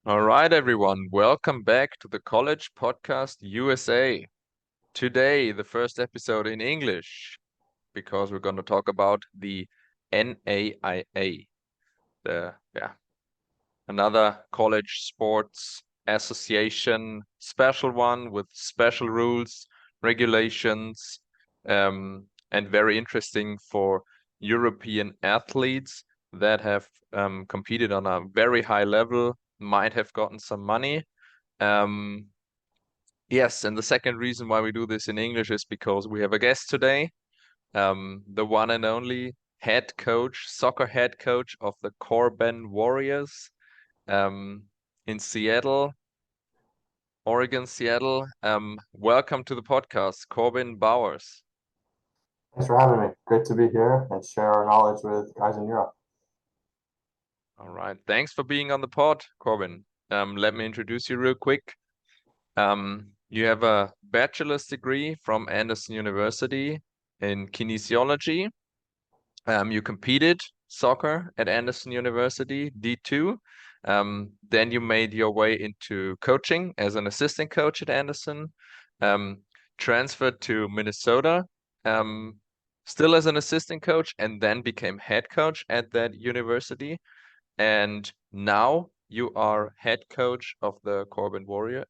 All right, everyone. Welcome back to the College Podcast USA. Today, the first episode in English, because we're going to talk about the NAIA, another college sports association, special one with special rules, regulations, and very interesting for European athletes that have competed on a very high level, might have gotten some money. Yes, and the second reason why we do this in English is because we have a guest today, the one and only head coach, soccer head coach of the Corban Warriors, in Seattle, Oregon, Seattle. Welcome to the podcast, Corbin Bowers. Thanks for having me. Great to be here and share our knowledge with guys in Europe. All right, thanks for being on the pod, Corbin. Let me introduce you real quick. You have a bachelor's degree from Anderson University in kinesiology. You competed soccer at Anderson University, D2. Then you made your way into coaching as an assistant coach at Anderson. Transferred to Minnesota, still as an assistant coach, and then became head coach at that university. And now you are head coach of the Corbin Warrior.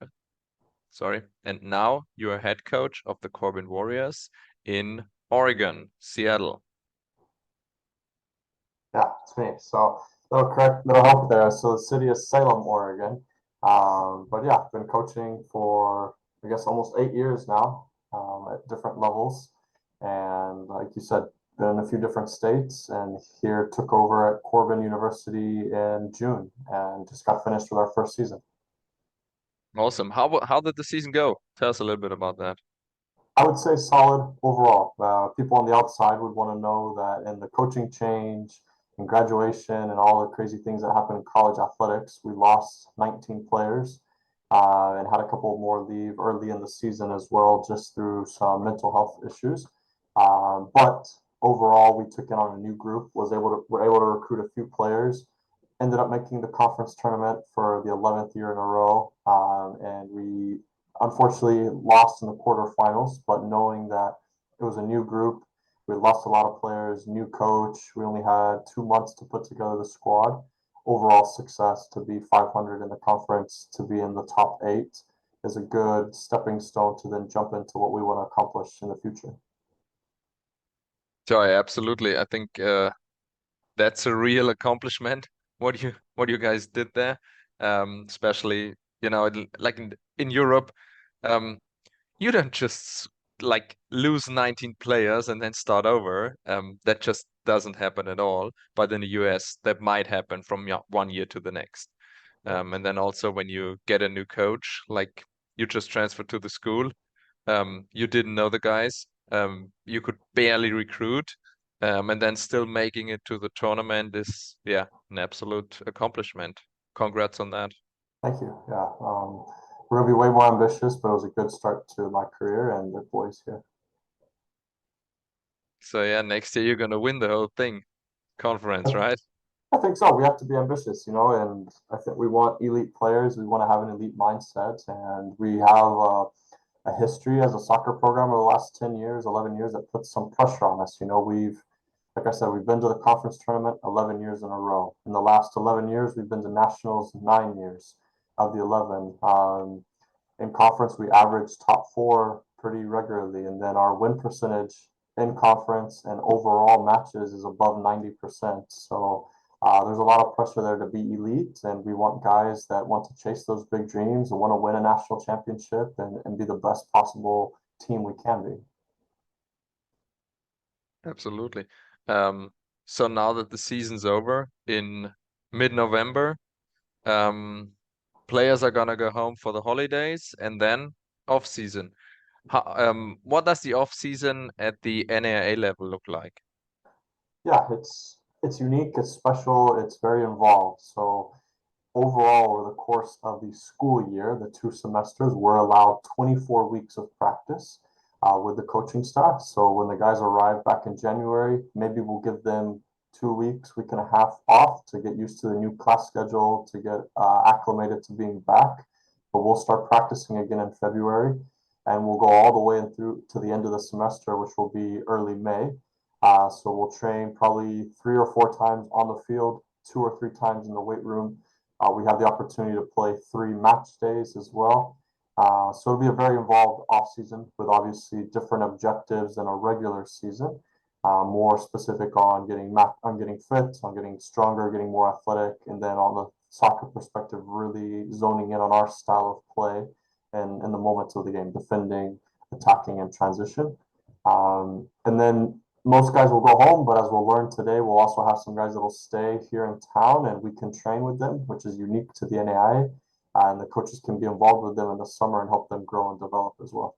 And now you are head coach of the Corbin Warriors in Oregon, Seattle. Yeah, it's me. So little help there. So the city is Salem, Oregon. But yeah, I've been coaching for I guess almost 8 years now at different levels, and like you said, been in a few different states. And here took over at Corbin University in June, and just got finished with our first season. Awesome. How did the season go? Tell us a little bit about that. I would say solid overall. People on the outside would want to know that in the coaching change and graduation and all the crazy things that happen in college athletics, we lost 19 players and had a couple more leave early in the season as well, just through some mental health issues. But overall, we took in on a new group, were able to recruit a few players, ended up making the conference tournament for the 11th year in a row, and we unfortunately lost in the quarterfinals. But knowing that it was a new group, we lost a lot of players, new coach. We only had 2 months to put together the squad. Overall success to be 500 in the conference, to be in the top 8 is a good stepping stone to then jump into what we want to accomplish in the future. Joy, absolutely. I think that's a real accomplishment. What you guys did there, especially like in Europe, um, you don't just like lose 19 players and then start over. That just doesn't happen at all. But in the US, that might happen from one year to the next. And then also when you get a new coach, like you just transferred to the school, you didn't know the guys, you could barely recruit, and then still making it to the tournament is, yeah, an absolute accomplishment. Congrats on that. Thank you. Yeah, we're gonna be way more ambitious, but it was a good start to my career and the boys here. So yeah, next year you're gonna win the whole thing, conference, right? I think so. We have to be ambitious, and I think we want elite players. We want to have an elite mindset, and we have a history as a soccer program over the last 10 years, 11 years that puts some pressure on us. Like I said, we've been to the conference tournament 11 years in a row. In the last 11 years, we've been to nationals 9 years of the 11. In conference, we average top 4 pretty regularly, and then our win percentage in conference and overall matches is above 90%. So there's a lot of pressure there to be elite, and we want guys that want to chase those big dreams and want to win a national championship and be the best possible team we can be. Absolutely. Um, so now that the season's over in mid-November, um, players are gonna go home for the holidays and then off season. What does the off season at the NAIA level look like? Yeah, it's unique, it's special, it's very involved. So overall, over the course of the school year, the 2 semesters, we're allowed 24 weeks of practice with the coaching staff. So when the guys arrive back in January, maybe we'll give them 2 weeks, week and a half off to get used to the new class schedule, to get acclimated to being back. But we'll start practicing again in February, and we'll go all the way through to the end of the semester, which will be early May. So we'll train probably 3 or 4 times on the field, 2 or 3 times in the weight room. We have the opportunity to play 3 match days as well. So it'll be a very involved off season with obviously different objectives than a regular season. More specific on getting fit, on getting stronger, getting more athletic, and then on the soccer perspective, really zoning in on our style of play and in the moments of the game, defending, attacking, and transition. And then most guys will go home, but as we'll learn today, we'll also have some guys that will stay here in town and we can train with them, which is unique to the NAIA. And the coaches can be involved with them in the summer and help them grow and develop as well.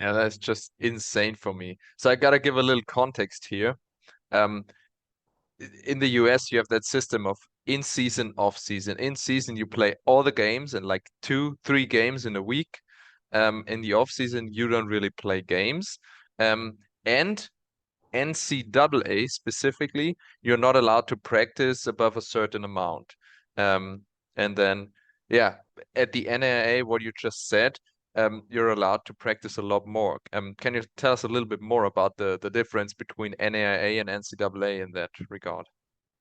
Yeah, that's just insane for me. So I gotta give a little context here. Um, in the US, you have that system of in season, off season. In season, you play all the games and like 2, 3 games in a week. In the off season, you don't really play games. And NCAA specifically, you're not allowed to practice above a certain amount. And then, yeah, at the NAIA, what you just said, you're allowed to practice a lot more. Can you tell us a little bit more about the difference between NAIA and NCAA in that regard?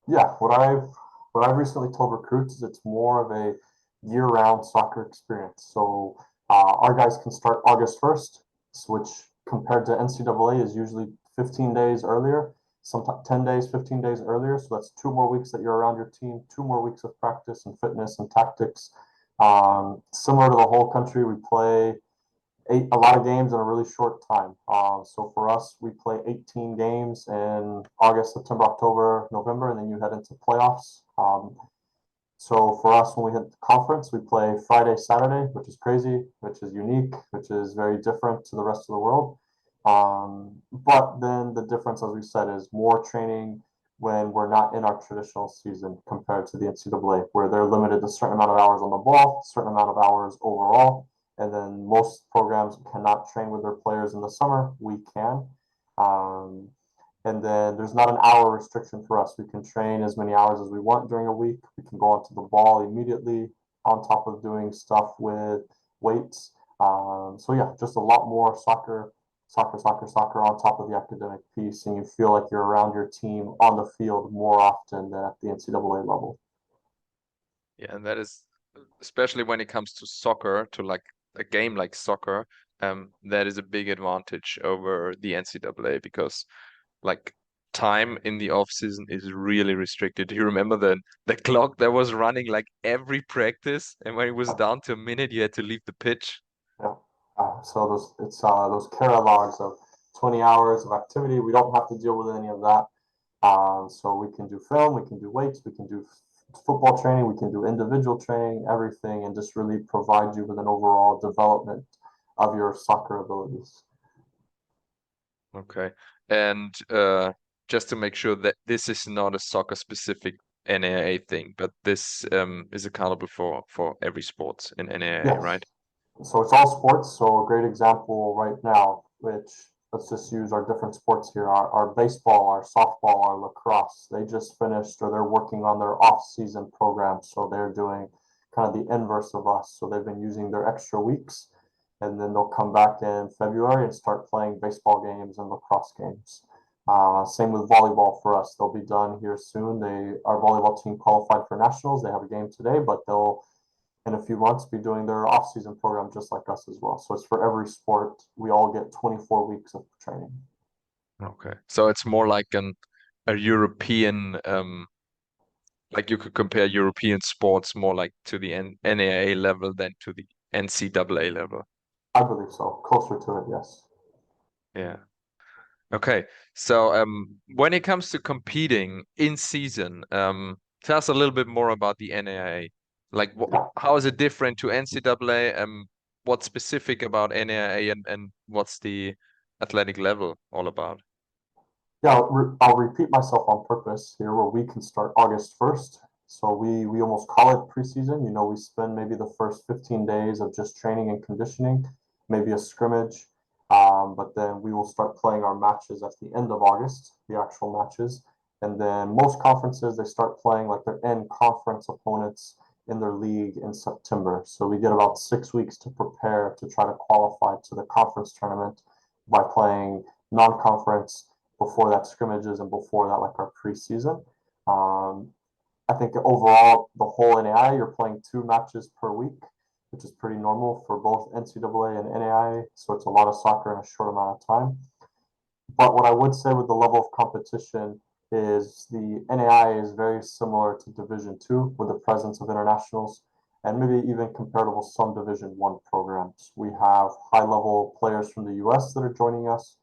Yeah, what I've recently told recruits is it's more of a year-round soccer experience. So our guys can start August 1st, which compared to NCAA is usually 15 days earlier, sometimes 10 days, 15 days earlier. So that's 2 more weeks that you're around your team, 2 more weeks of practice and fitness and tactics. Similar to the whole country, we play a lot of games in a really short time. So for us, we play 18 games in August, September, October, November, and then you head into playoffs. So for us, when we hit the conference, we play Friday, Saturday, which is crazy, which is unique, which is very different to the rest of the world. But then the difference, as we said, is more training when we're not in our traditional season compared to the NCAA, where they're limited to a certain amount of hours on the ball, a certain amount of hours overall. And then most programs cannot train with their players in the summer. We can. And then there's not an hour restriction for us. We can train as many hours as we want during a week. We can go onto the ball immediately on top of doing stuff with weights. So yeah, just a lot more soccer on top of the academic piece. And you feel like you're around your team on the field more often than at the NCAA level. Yeah, and that is especially when it comes to soccer, to like a game like soccer, that is a big advantage over the NCAA because like time in the off season is really restricted. Do you remember the clock that was running like every practice, and when it was down to a minute, you had to leave the pitch? Yeah. So those Kara logs of 20 hours of activity. We don't have to deal with any of that. So we can do film, we can do weights, we can do football training, we can do individual training, everything, and just really provide you with an overall development of your soccer abilities. Okay. And just to make sure that this is not a soccer specific NAIA thing, but this is accountable for every sport in NAIA, Yes. right? So it's all sports. So a great example right now, which let's just use our different sports here. Our baseball, our softball, our lacrosse, they just finished or they're working on their off-season program. So they're doing kind of the inverse of us. So they've been using their extra weeks and then they'll come back in February and start playing baseball games and lacrosse games. Same with volleyball for us. They'll be done here soon. Our volleyball team qualified for nationals. They have a game today, but they'll in a few months be doing their off-season program just like us as well. So it's for every sport. We all get 24 weeks of training. Okay. So it's more like a European like you could compare European sports more like to the NAIA level than to the NCAA level. I believe so. Closer to it, yes. Yeah. Okay. So when it comes to competing in season, tell us a little bit more about the NAIA. Like how is it different to NCAA? What's specific about NAIA and what's the athletic level all about? Yeah, I'll repeat myself on purpose here where we can start August 1st. So we almost call it preseason. You know, we spend maybe the first 15 days of just training and conditioning, maybe a scrimmage. But then we will start playing our matches at the end of August, the actual matches. And then most conferences, they start playing like their end conference opponents in their league in September. So we get about 6 weeks to prepare to try to qualify to the conference tournament by playing non-conference before that scrimmages and before that like our preseason. I think overall, the whole NAIA, you're playing 2 matches per week, which is pretty normal for both NCAA and NAIA. So it's a lot of soccer in a short amount of time. But what I would say with the level of competition is the NAIA is very similar to Division II with the presence of internationals and maybe even comparable to some Division I programs. We have high-level players from the US that are joining us,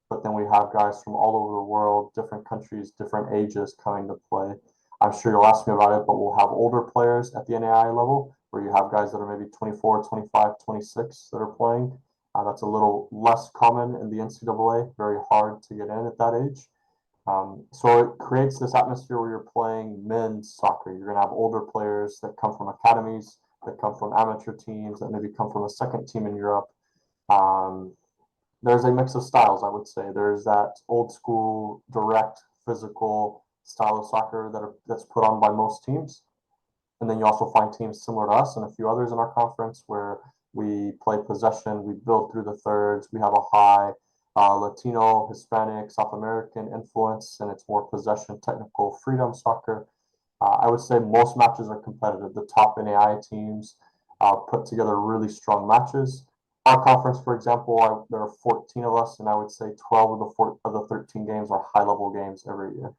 but then we have guys from all over the world, different countries, different ages coming to play. I'm sure you'll ask me about it, but we'll have older players at the NAIA level where you have guys that are maybe 24, 25, 26 that are playing. That's a little less common in the NCAA, very hard to get in at that age. So it creates this atmosphere where you're playing men's soccer. You're going to have older players that come from academies, that come from amateur teams, that maybe come from a second team in Europe. There's a mix of styles, I would say. There's that old school, direct, physical style of soccer that's put on by most teams. And then you also find teams similar to us and a few others in our conference where we play possession, we build through the thirds, we have a high Latino, Hispanic, South American influence, and it's more possession, technical, freedom soccer. I would say most matches are competitive. The top NAIA teams put together really strong matches. Our conference, for example, there are 14 of us, and I would say 12 of the 13 games are high-level games every year.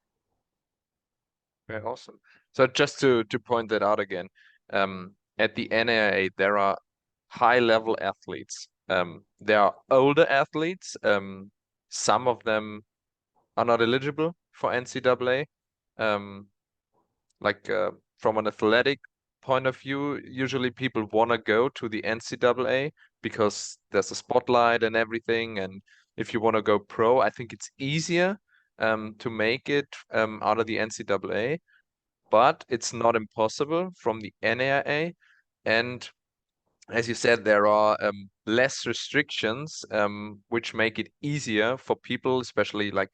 Very awesome. So just to point that out again, at the NAIA, there are high-level athletes. There are older athletes. Some of them are not eligible for NCAA. From an athletic point of view, usually people want to go to the NCAA because there's a spotlight and everything. And if you want to go pro, I think it's easier to make it out of the NCAA, but it's not impossible from the NAIA. And as you said, there are less restrictions, which make it easier for people, especially like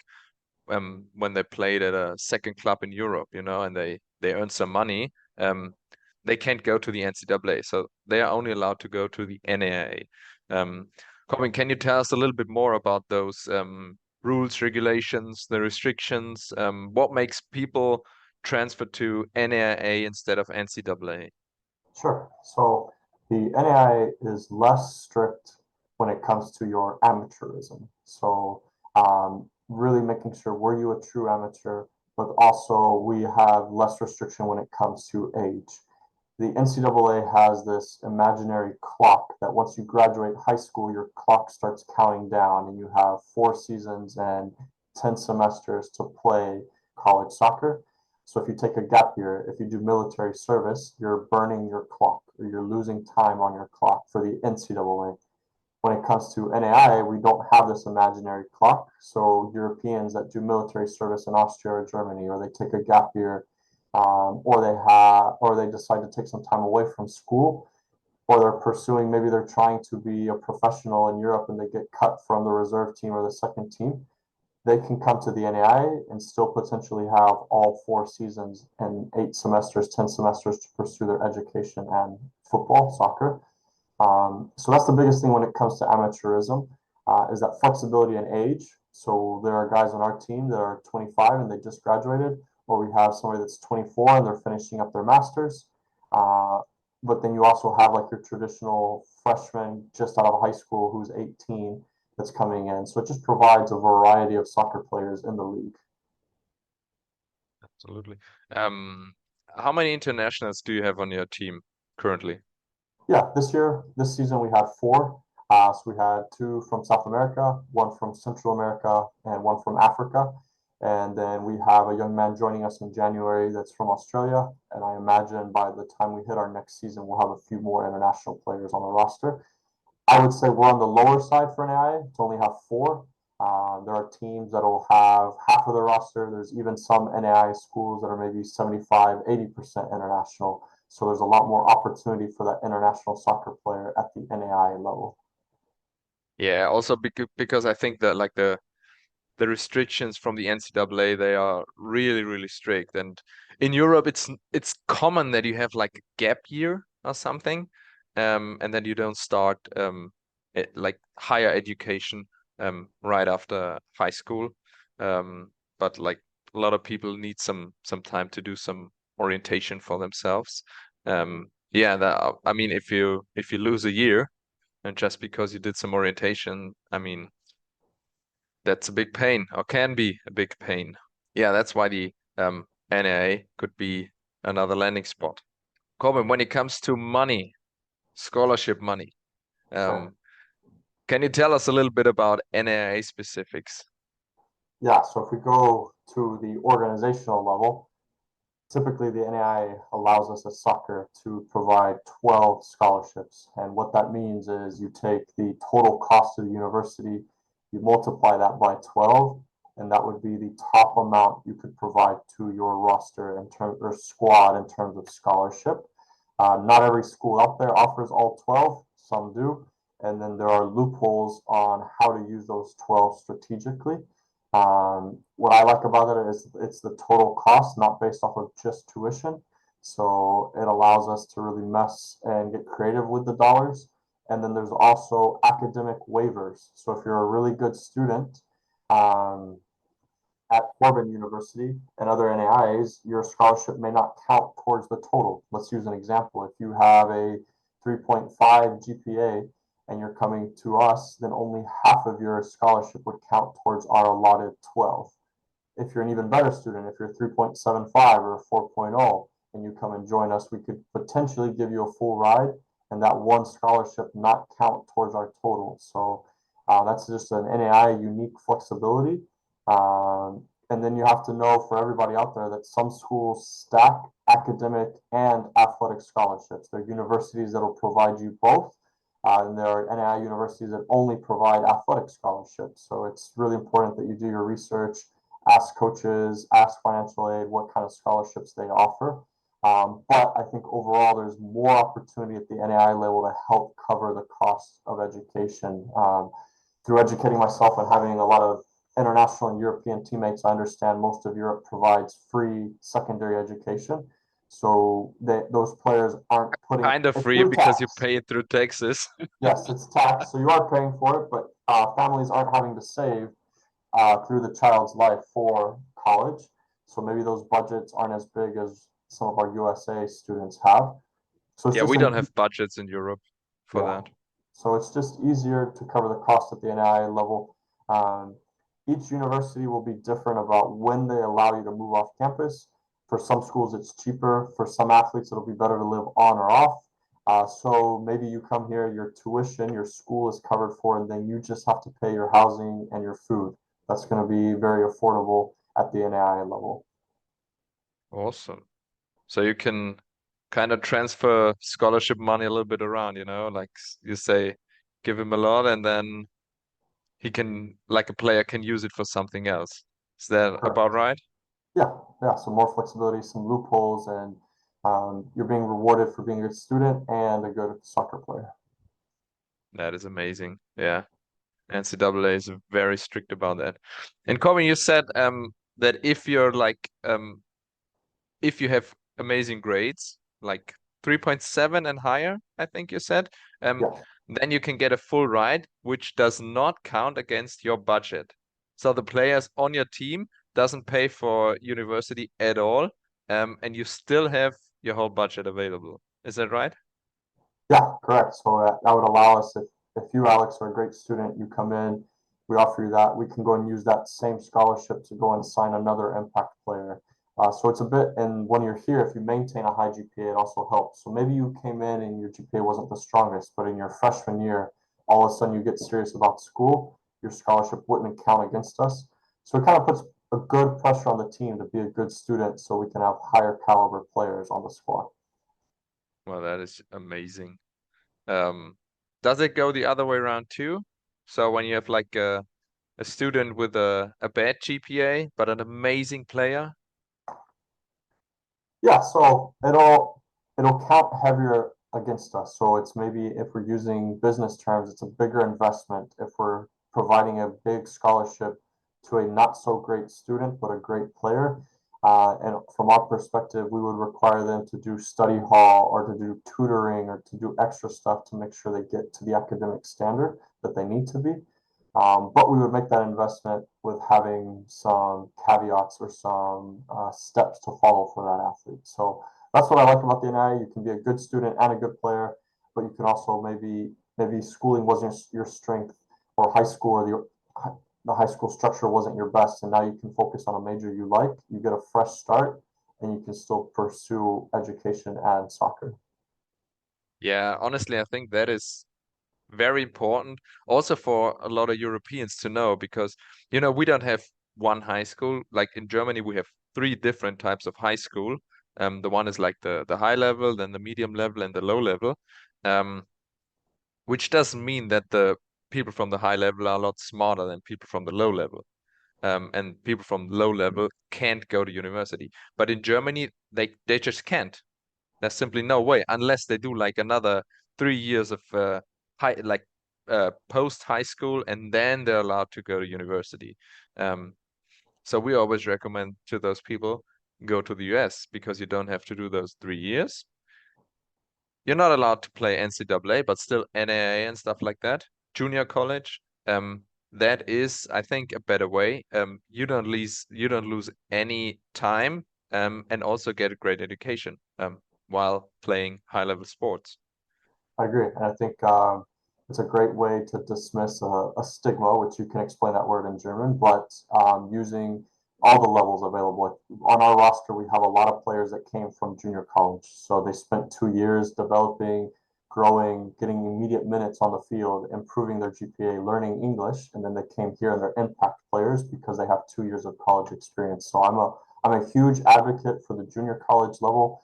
when they played at a second club in Europe, and they earn some money. They can't go to the NCAA, so they are only allowed to go to the NAIA. Corbin, can you tell us a little bit more about those rules, regulations, the restrictions? What makes people transfer to NAIA instead of NCAA? Sure. So the NAIA is less strict when it comes to your amateurism. So really making sure were you a true amateur, but also we have less restriction when it comes to age. The NCAA has this imaginary clock that once you graduate high school, your clock starts counting down and you have 4 seasons and 10 semesters to play college soccer. So if you take a gap year, if you do military service, you're burning your clock or you're losing time on your clock for the NCAA. When it comes to NAIA, we don't have this imaginary clock. So Europeans that do military service in Austria or Germany, or they take a gap year, or they decide to take some time away from school, or they're pursuing, maybe they're trying to be a professional in Europe and they get cut from the reserve team or the second team, they can come to the NAIA and still potentially have all 4 seasons and 8 semesters, 10 semesters to pursue their education and football, soccer. So that's the biggest thing when it comes to amateurism, is that flexibility in age. So there are guys on our team that are 25 and they just graduated, or we have somebody that's 24 and they're finishing up their masters. But then you also have like your traditional freshman just out of high school who's 18 that's coming in. So it just provides a variety of soccer players in the league. Absolutely. How many internationals do you have on your team currently? Yeah, this season we had 4. So we had 2 from South America, 1 from Central America, and 1 from Africa. And then we have a young man joining us in January that's from Australia. And I imagine by the time we hit our next season, we'll have a few more international players on the roster. I would say we're on the lower side for NAIA to only have 4. There are teams that will have half of the roster. There's even some NAIA schools that are maybe 75, 80% international. So there's a lot more opportunity for that international soccer player at the NAIA level. Yeah, also because I think that like the restrictions from the NCAA, they are really, really strict. And in Europe, it's common that you have like a gap year or something, and then you don't start like higher education right after high school. But like a lot of people need some time to do some orientation for themselves. Yeah, I mean, if you lose a year and just because you did some orientation, I mean, that's a big pain or can be a big pain. Yeah, that's why the NAIA could be another landing spot. Corbin, when it comes to money, scholarship money, Sure. um, can you tell us a little bit about NAIA specifics? Yeah, so if we go to the organizational level, typically the NAIA allows us as soccer to provide 12 scholarships. And what that means is you take the total cost of the university, you multiply that by 12, and that would be the top amount you could provide to your roster in terms or squad in terms of scholarship. Not every school out there offers all 12, some do. And then there are loopholes on how to use those 12 strategically. What I like about it is it's the total cost, not based off of just tuition. So it allows us to really mess and get creative with the dollars. And then there's also academic waivers. So if you're a really good student um, at Corbin University and other NAIAs, your scholarship may not count towards the total. Let's use an example. If you have a 3.5 GPA and you're coming to us, then only half of your scholarship would count towards our allotted 12. If you're an even better student, if you're 3.75 or 4.0 and you come and join us, we could potentially give you a full ride and that one scholarship not count towards our total. So that's just an NAIA unique flexibility. And then you have to know for everybody out there that some schools stack academic and athletic scholarships. There are universities that will provide you both. And there are NAIA universities that only provide athletic scholarships. So it's really important that you do your research, ask coaches, ask financial aid what kind of scholarships they offer. But I think overall there's more opportunity at the NAIA level to help cover the cost of education. Through educating myself and having a lot of international and European teammates, I understand most of Europe provides free secondary education. So those players aren't putting Kind of it's free through because you tax. pay it through taxes. Yes, it's tax, so you are paying for it, but families aren't having to save through the child's life for college. So maybe those budgets aren't as big as some of our USA students have. So it's Yeah, just we don't an have budgets in Europe for yeah. that. So it's just easier to cover the cost at the NIA level. Each university will be different about when they allow you to move off campus. For some schools, it's cheaper. For some athletes, it'll be better to live on or off. So maybe you come here, your tuition, your school is covered for, and then you just have to pay your housing and your food. That's going to be very affordable at the NAIA level. Awesome. So you can kind of transfer scholarship money a little bit around, like you say, give him a lot and then he can, like a player can use it for something else. Is that about Correct. right? Yeah, yeah. So more flexibility, some loopholes, and you're being rewarded for being a good student and a good soccer player. That is amazing. Yeah. NCAA is very strict about that. And Corbin, you said that if you have amazing grades, like 3.7 and higher, I think you said, Yeah. then you can get a full ride, which does not count against your budget. So the players on your team doesn't pay for university at all, and you still have your whole budget available. Is that right? Yeah, correct. So that would allow us, if you, Alex, are a great student, you come in, we offer you that. We can go and use that same scholarship to go and sign another impact player. So it's a bit, and when you're here, if you maintain a high GPA, it also helps. So maybe you came in and your GPA wasn't the strongest, but in your freshman year, all of a sudden you get serious about school, your scholarship wouldn't count against us. So it kind of puts a good pressure on the team to be a good student so we can have higher caliber players on the squad. Well, that is amazing. Um, does it go the other way around too? So when you have like a student with a bad GPA, but an amazing player? Yeah, so it'll count heavier against us. So it's maybe if we're using business terms, it's a bigger investment if we're providing a big scholarship to a not so great student, but a great player. And from our perspective, we would require them to do study hall or to do tutoring or to do extra stuff to make sure they get to the academic standard that they need to be. But we would make that investment with having some caveats or some steps to follow for that athlete. So that's what I like about the NAIA. You can be a good student and a good player, but you can also maybe schooling wasn't your strength, or high school or the high school structure wasn't your best, and now you can focus on a major you like. You get a fresh start, and you can still pursue education and soccer. Yeah, honestly, I think that is very important also for a lot of Europeans to know, because we don't have one high school. Like in Germany, we have three different types of high school. The one is like the high level, then the medium level, and the low level. Which doesn't mean that the people from the high level are a lot smarter than people from the low level. And people from low level can't go to university. But in Germany, they just can't. There's simply no way unless they do like another 3 years of post high school, and then they're allowed to go to university. So we always recommend to those people, go to the US, because you don't have to do those 3 years. You're not allowed to play NCAA, but still NAIA and stuff like that. Junior college. That is, I think, a better way. You don't lose any time, and also get a great education while playing high-level sports. I agree. And I think it's a great way to dismiss a stigma, which you can explain that word in German, but using all the levels available. On our roster, we have a lot of players that came from junior college. So they spent 2 years developing, growing, getting immediate minutes on the field, improving their GPA, learning English, and then they came here and they're impact players because they have 2 years of college experience. So I'm a huge advocate for the junior college level.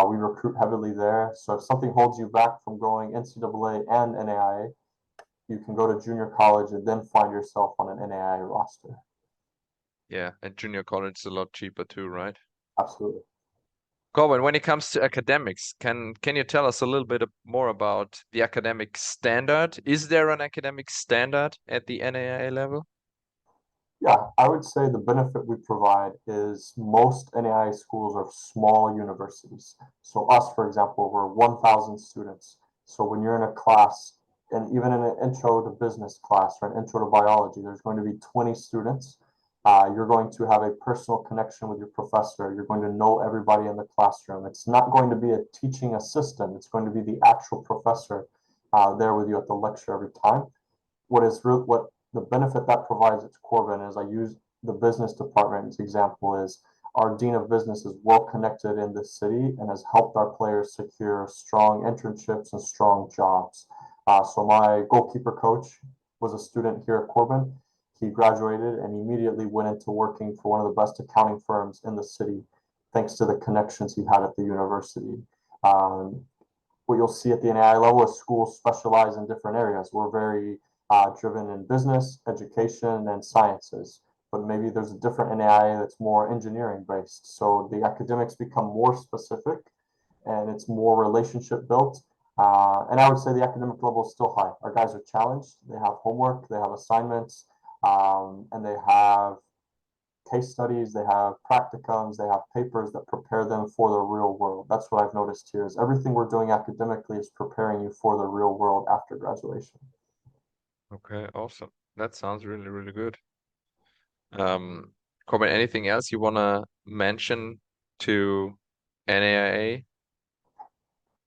We recruit heavily there. So if something holds you back from going NCAA and NAIA, you can go to junior college and then find yourself on an NAIA roster. Yeah, and junior college is a lot cheaper too, right? Absolutely. Corban, when it comes to academics, can you tell us a little bit more about the academic standard? Is there an academic standard at the NAIA level? Yeah, I would say the benefit we provide is most NAIA schools are small universities. So us, for example, we're 1,000 students. So when you're in a class, and even in an intro to business class or an intro to biology, there's going to be 20 students. You're going to have a personal connection with your professor. You're going to know everybody in the classroom. It's not going to be a teaching assistant. It's going to be the actual professor there with you at the lecture every time. What the benefit that provides at Corban is, I use the business department's example, is our dean of business is well connected in this city and has helped our players secure strong internships and strong jobs. So my goalkeeper coach was a student here at Corban. He graduated and immediately went into working for one of the best accounting firms in the city, thanks to the connections he had at the university. What you'll see at the NAIA level is schools specialize in different areas. We're very driven in business, education, and sciences. But maybe there's a different NAIA that's more engineering based. So the academics become more specific and it's more relationship built. And I would say the academic level is still high. Our guys are challenged. They have homework, they have assignments, and they have case studies, they have practicums, they have papers that prepare them for the real world. That's what I've noticed here, is everything we're doing academically is preparing you for the real world after graduation. Okay, awesome. That sounds really, really good. Corbin, anything else you want to mention to NAIA?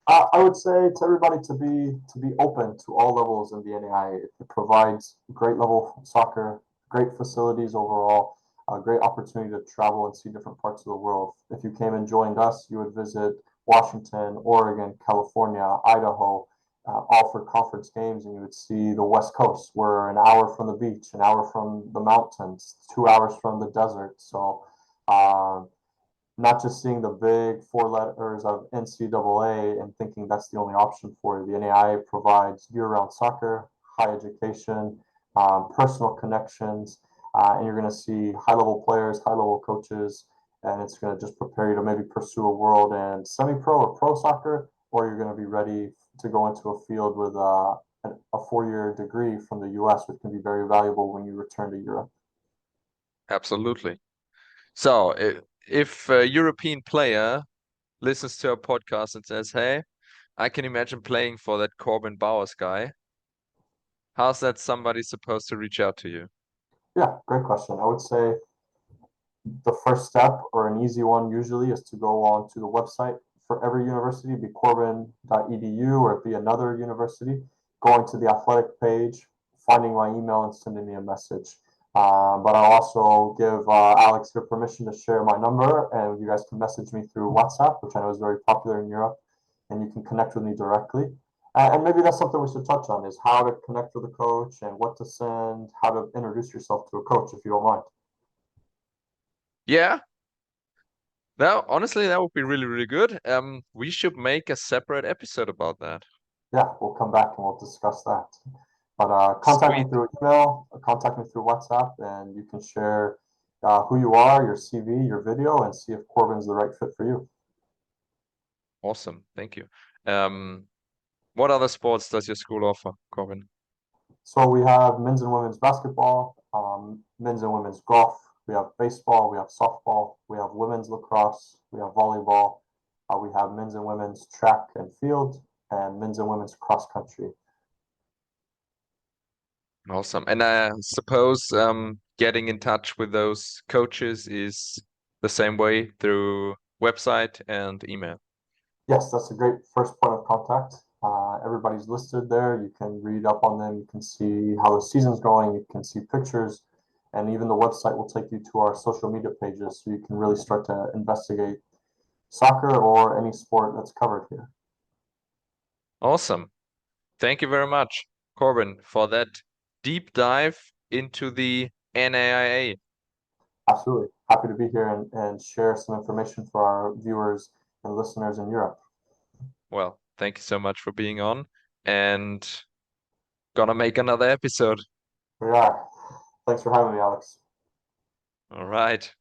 I would say to everybody to be open to all levels in the NAIA. It provides great level soccer, great facilities overall, a great opportunity to travel and see different parts of the world. If you came and joined us, you would visit Washington, Oregon, California, Idaho, all for conference games, and you would see the West Coast. We're an hour from the beach, an hour from the mountains, 2 hours from the desert. So not just seeing the big four letters of NCAA and thinking that's the only option for you. The NAIA provides year-round soccer, high education, personal connections, and you're going to see high-level players, high-level coaches, and it's going to just prepare you to maybe pursue a world in semi-pro or pro soccer, or you're going to be ready to go into a field with a 4-year degree from the US, which can be very valuable when you return to Europe. Absolutely. So if a European player listens to our podcast and says, hey, I can imagine playing for that Corbin Bowers guy, how's that somebody supposed to reach out to you? Yeah, great question. I would say the first step, or an easy one usually, is to go on to the website for every university, be corbin.edu or be another university, going to the athletic page, finding my email and sending me a message. But I'll also give Alex here permission to share my number, and you guys can message me through WhatsApp, which I know is very popular in Europe, and you can connect with me directly. And maybe that's something we should touch on, is how to connect with a coach and what to send, how to introduce yourself to a coach, if you don't mind. Yeah, now honestly, that would be really, really good. We should make a separate episode about that. Yeah, we'll come back and we'll discuss that. But contact me Sweet. through email, contact me through WhatsApp, and you can share who you are, your CV, your video, and see if Corbin's the right fit for you. Awesome. Thank you. What other sports does your school offer, Corbin? So we have men's and women's basketball, men's and women's golf. We have baseball, we have softball, we have women's lacrosse, we have volleyball, we have men's and women's track and field, and men's and women's cross country. Awesome. And I suppose getting in touch with those coaches is the same way through website and email. Yes, that's a great first point of contact. Everybody's listed there. You can read up on them. You can see how the season's going. You can see pictures, and even the website will take you to our social media pages, so you can really start to investigate soccer or any sport that's covered here. Awesome. Thank you very much, Corbin, for that deep dive into the NAIA. Absolutely. Happy to be here and share some information for our viewers and listeners in Europe. Well, thank you so much for being on, and gonna make another episode. We are. Thanks for having me, Alex. All right.